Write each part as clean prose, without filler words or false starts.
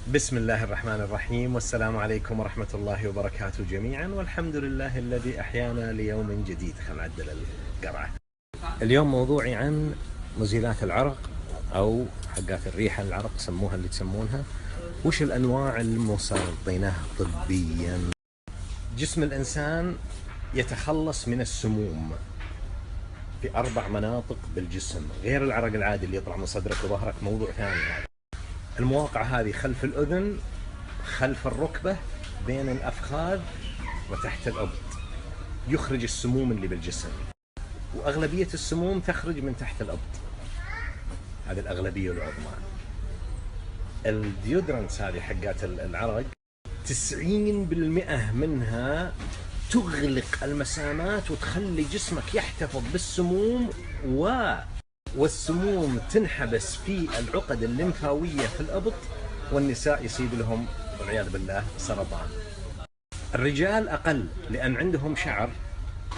بسم الله الرحمن الرحيم، والسلام عليكم ورحمة الله وبركاته جميعا، والحمد لله الذي أحيانا ليوم جديد. خلينا نعدل القرعة. اليوم موضوعي عن مزيلات العرق أو حقات الريحة العرق، سموها اللي تسمونها. وش الأنواع المستخدمة طبيا؟ جسم الإنسان يتخلص من السموم في 4 مناطق بالجسم، غير العرق العادي اللي يطلع من صدرك وظهرك، موضوع ثاني هذا. المواقع هذه خلف الأذن، خلف الركبة، بين الأفخاذ، وتحت الإبط، يخرج السموم اللي بالجسم، وأغلبية السموم تخرج من تحت الإبط. هذه الأغلبية العظمى. الديودرنتس هذه حقات العرق 90% منها تغلق المسامات وتخلي جسمك يحتفظ بالسموم، والسموم تنحبس في العقد الليمفاوية في الإبط، والنساء يصيب لهم والعياذ بالله سرطان. الرجال أقل لأن عندهم شعر،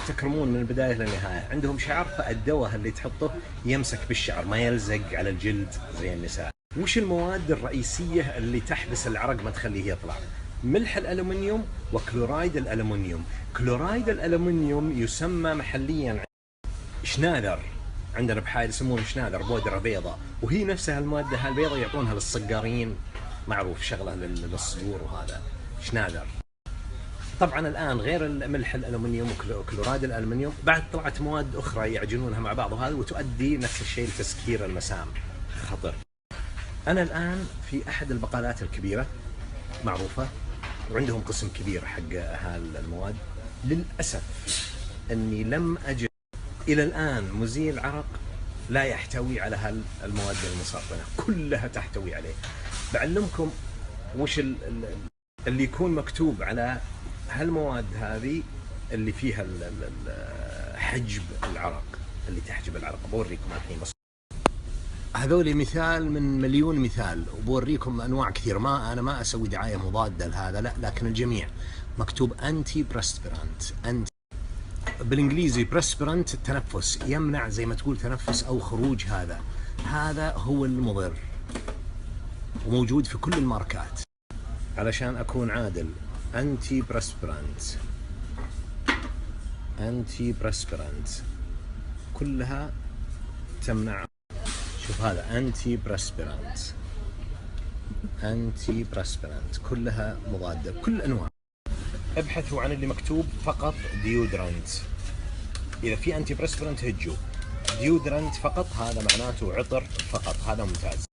تكرمون من البداية للنهاية، عندهم شعر، فالدواء اللي تحطه يمسك بالشعر ما يلزق على الجلد زي النساء. وش المواد الرئيسية اللي تحبس العرق ما تخليه يطلع؟ ملح الألمنيوم وكلورايد الألمنيوم. كلورايد الألمنيوم يسمى محليا شناذر، عندنا بحايل يسمونه شناذر، بودرة بيضاء، وهي نفسها المادة البيضاء يعطونها للصقارين، معروف شغلة للصدور، وهذا شناذر. طبعا الآن غير الملح الألمنيوم وكلورايد الألمنيوم بعد طلعت مواد أخرى يعجنونها مع بعض، وهذا وتؤدي نفس الشيء لتسكير المسام، خطر. أنا الآن في أحد البقالات الكبيرة معروفة، وعندهم قسم كبير حق هالمواد. للأسف أني لم أجد إلى الآن مزيل عرق لا يحتوي على هالمواد المسرطنة، كلها تحتوي عليه. بعلمكم وش اللي يكون مكتوب على هالمواد هذه اللي فيها حجب العرق، اللي تحجب العرق. بوريكم الحين بس، هذول مثال من مليون مثال، وبوريكم انواع كثير. انا ما اسوي دعايه مضاده لهذا، لا، لكن الجميع مكتوب انتي بريسبيرانت. بالانجليزي بريسبيرانت التنفس، يمنع زي ما تقول تنفس او خروج. هذا هو المضر، وموجود في كل الماركات. علشان اكون عادل، انتي بريسبيرانت كلها تمنع. شوف هذا انتي بريسبيرانت كلها مضادة بكل انواع. ابحثوا عن اللي مكتوب فقط ديودرنت. اذا في انتي بريسبيرانت هجوا ديودرنت فقط، هذا معناته عطر فقط، هذا ممتاز.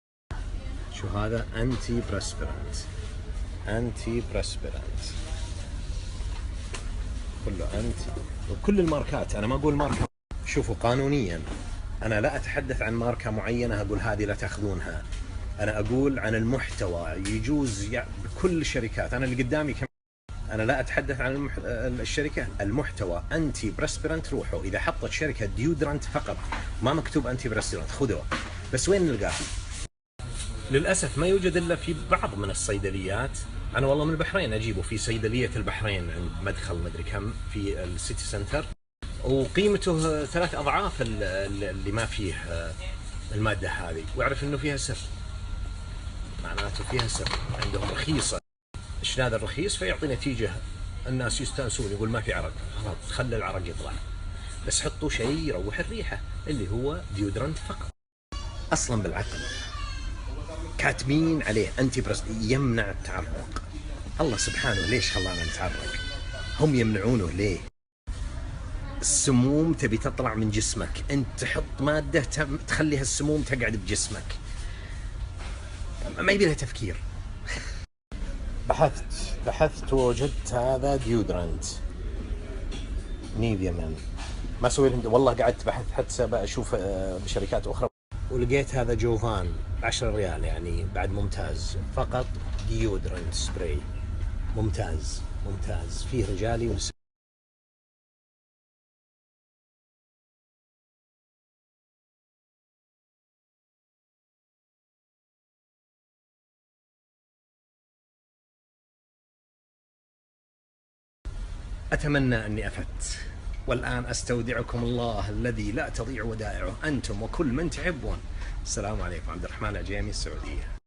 شو هذا؟ انتي بريسبيرانت كله انتي، وكل الماركات. انا ما اقول ماركة، شوفوا قانونيا انا لا اتحدث عن ماركة معينة اقول هذه لا تاخذونها، انا اقول عن المحتوى. يجوز بكل الشركات، انا اللي قدامي انا لا اتحدث عن الشركة، المحتوى. انتي بريسبيرانت، روحوا اذا حطت شركة ديودرنت فقط ما مكتوب انتي بريسبيرانت خذوه. بس وين نلقاه؟ للأسف ما يوجد إلا في بعض من الصيدليات. أنا والله من البحرين أجيبه في صيدلية البحرين عند مدخل مدري كم في السيتي سنتر، وقيمته 3 أضعاف اللي ما فيه المادة هذه، وأعرف إنه فيها سر، معناته فيها سر. عندهم رخيصة، هذا الرخيص، فيعطي نتيجة الناس يستانسون، يقول ما في عرق، خلاص خلي العرق يطلع. بس حطوا شيء يروح الريحة اللي هو ديودرنت فقط. أصلا بالعقل كاتبين عليه انتي يمنع التعرق. الله سبحانه ليش خلانا نتعرق؟ هم يمنعونه ليه؟ السموم تبي تطلع من جسمك، انت تحط مادة تخلي السموم تقعد بجسمك، ما يبي لها تفكير. بحثت ووجدت هذا ديودرنت نيفيا مان، ما سوي لهم والله. قعدت بحث حتى اشوف بشركات اخرى، ولقيت هذا جوفان 10 ريال، يعني بعد ممتاز. فقط ديودرنت سبراي، ممتاز فيه رجالي ونسائي. أتمنى أني أفدت، والآن أستودعكم الله الذي لا تضيع ودائعه، أنتم وكل من تحبون. السلام عليكم. عبد الرحمن العجيمي، السعودية.